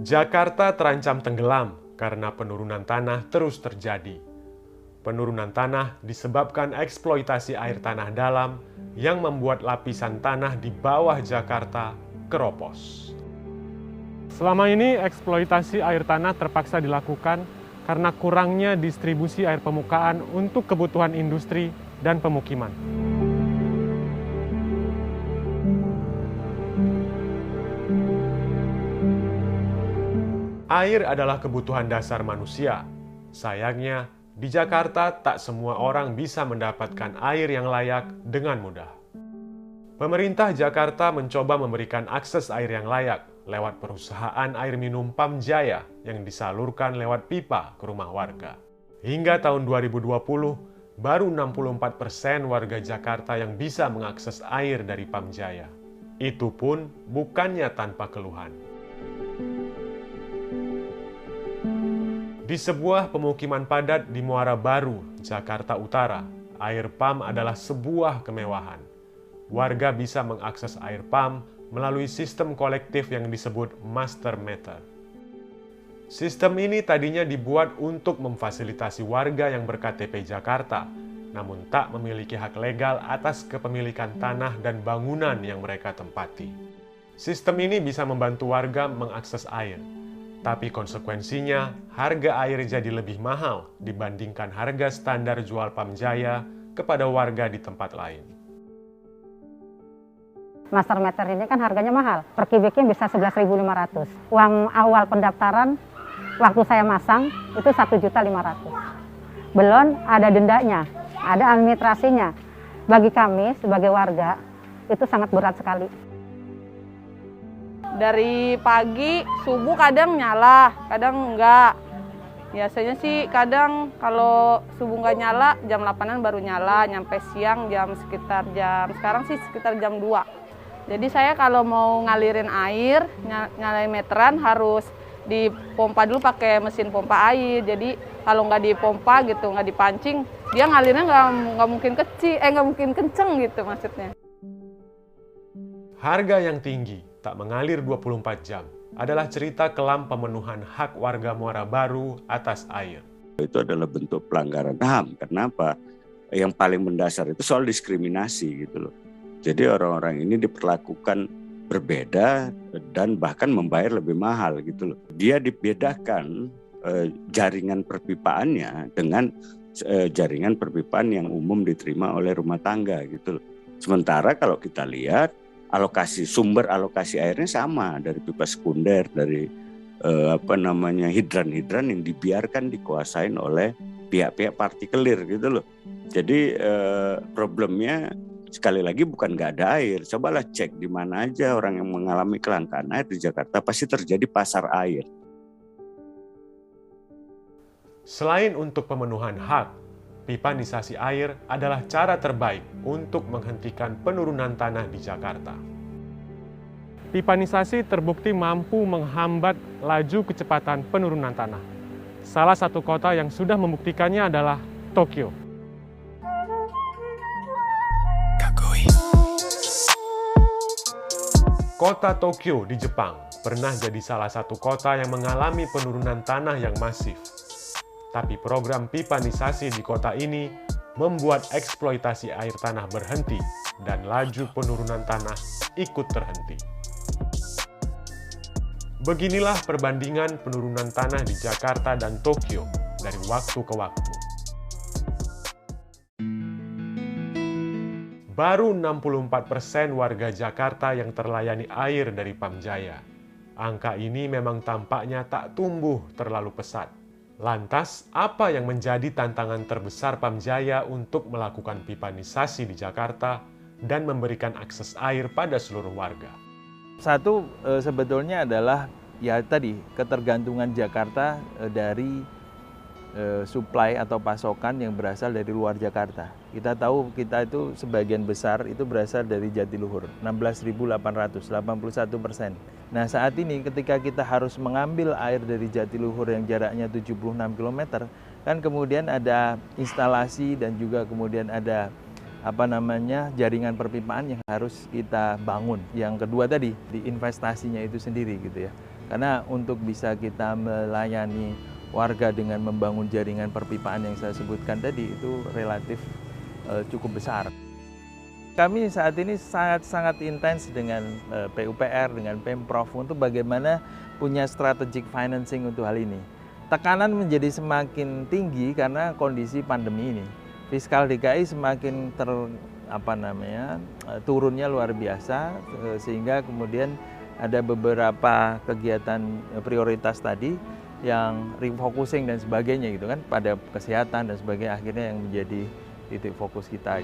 Jakarta terancam tenggelam karena penurunan tanah terus terjadi. Penurunan tanah disebabkan eksploitasi air tanah dalam yang membuat lapisan tanah di bawah Jakarta keropos. Selama ini eksploitasi air tanah terpaksa dilakukan karena kurangnya distribusi air permukaan untuk kebutuhan industri dan pemukiman. Air adalah kebutuhan dasar manusia. Sayangnya, di Jakarta tak semua orang bisa mendapatkan air yang layak dengan mudah. Pemerintah Jakarta mencoba memberikan akses air yang layak lewat perusahaan air minum Pam Jaya yang disalurkan lewat pipa ke rumah warga. Hingga tahun 2020, baru 64% warga Jakarta yang bisa mengakses air dari Pam Jaya. Itu pun bukannya tanpa keluhan. Di sebuah pemukiman padat di Muara Baru, Jakarta Utara, air PAM adalah sebuah kemewahan. Warga bisa mengakses air PAM melalui sistem kolektif yang disebut Master Meter. Sistem ini tadinya dibuat untuk memfasilitasi warga yang ber-KTP Jakarta, namun tak memiliki hak legal atas kepemilikan tanah dan bangunan yang mereka tempati. Sistem ini bisa membantu warga mengakses air. Tapi konsekuensinya, harga air jadi lebih mahal dibandingkan harga standar jual Pam Jaya kepada warga di tempat lain. Master meter ini kan harganya mahal, per kubiknya bisa 11.500. Uang awal pendaftaran waktu saya masang itu 1.500.000. Belum ada dendanya, ada administrasinya. Bagi kami sebagai warga itu sangat berat sekali. Dari pagi, subuh kadang nyala, kadang enggak. Biasanya sih kadang kalau subuh nggak nyala, jam 8-an baru nyala, nyampe siang sekarang sih sekitar jam 2. Jadi saya kalau mau ngalirin air, nyalain meteran harus dipompa dulu pakai mesin pompa air. Jadi kalau nggak dipompa gitu, nggak dipancing, dia ngalirnya nggak mungkin nggak mungkin kenceng gitu maksudnya. Harga yang tinggi, tak mengalir 24 jam, adalah cerita kelam pemenuhan hak warga Muara Baru atas air. Itu adalah bentuk pelanggaran HAM. Kenapa? Yang paling mendasar itu soal diskriminasi gitu loh. Jadi orang-orang ini diperlakukan berbeda dan bahkan membayar lebih mahal gitu loh. Dia dibedakan jaringan perpipaannya dengan jaringan perpipaan yang umum diterima oleh rumah tangga gitu loh. Sementara kalau kita lihat sumber alokasi airnya sama dari pipa sekunder, dari hidran-hidran yang dibiarkan dikuasain oleh pihak-pihak partikelir gitu loh. Jadi problemnya sekali lagi bukan nggak ada air. Cobalah cek di mana aja orang yang mengalami kelangkaan air di Jakarta pasti terjadi pasar air. Selain untuk pemenuhan hak, pipanisasi air adalah cara terbaik untuk menghentikan penurunan tanah di Jakarta. Pipanisasi terbukti mampu menghambat laju kecepatan penurunan tanah. Salah satu kota yang sudah membuktikannya adalah Tokyo. Kota Tokyo di Jepang pernah jadi salah satu kota yang mengalami penurunan tanah yang masif. Tapi program pipanisasi di kota ini membuat eksploitasi air tanah berhenti dan laju penurunan tanah ikut terhenti. Beginilah perbandingan penurunan tanah di Jakarta dan Tokyo dari waktu ke waktu. Baru 64% warga Jakarta yang terlayani air dari Pam Jaya. Angka ini memang tampaknya tak tumbuh terlalu pesat. Lantas, apa yang menjadi tantangan terbesar Pam Jaya untuk melakukan pipanisasi di Jakarta dan memberikan akses air pada seluruh warga? Satu sebetulnya adalah ya tadi ketergantungan Jakarta dari suplai atau pasokan yang berasal dari luar Jakarta. Kita tahu kita itu sebagian besar itu berasal dari Jatiluhur, 16.800, 81%. Nah saat ini ketika kita harus mengambil air dari Jatiluhur yang jaraknya 76 km, kan kemudian ada instalasi dan juga kemudian ada jaringan perpipaan yang harus kita bangun. Yang kedua tadi di investasinya itu sendiri gitu ya. Karena untuk bisa kita melayani warga dengan membangun jaringan perpipaan yang saya sebutkan tadi itu relatif cukup besar. Kami saat ini sangat intens dengan PUPR, dengan Pemprov untuk bagaimana punya strategic financing untuk hal ini. Tekanan menjadi semakin tinggi karena kondisi pandemi ini. Fiskal DKI semakin turunnya luar biasa, sehingga kemudian ada beberapa kegiatan prioritas tadi yang refocusing dan sebagainya gitu kan pada kesehatan dan sebagainya, akhirnya yang menjadi titik fokus kita.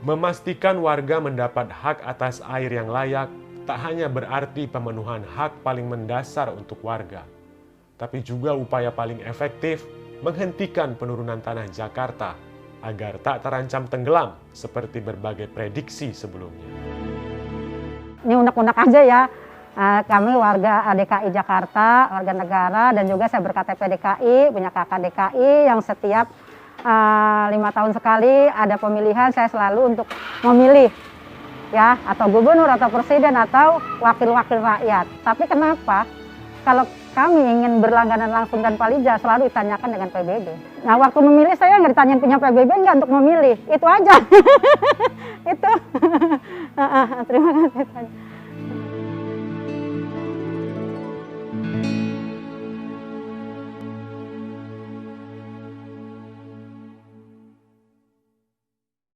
Memastikan warga mendapat hak atas air yang layak tak hanya berarti pemenuhan hak paling mendasar untuk warga, tapi juga upaya paling efektif menghentikan penurunan tanah Jakarta agar tak terancam tenggelam seperti berbagai prediksi sebelumnya. Ini unek-unek aja ya, kami warga DKI Jakarta, warga negara, dan juga saya berKTP DKI, punya kakak DKI yang setiap 5 tahun sekali ada pemilihan, saya selalu untuk memilih ya, atau gubernur atau presiden atau wakil-wakil rakyat. Tapi kenapa kalau kami ingin berlangganan langsung dan Palija selalu ditanyakan dengan PBB. Nah, waktu memilih saya nggak ditanyain punya PBB nggak untuk memilih, itu aja. Itu. Terima kasih.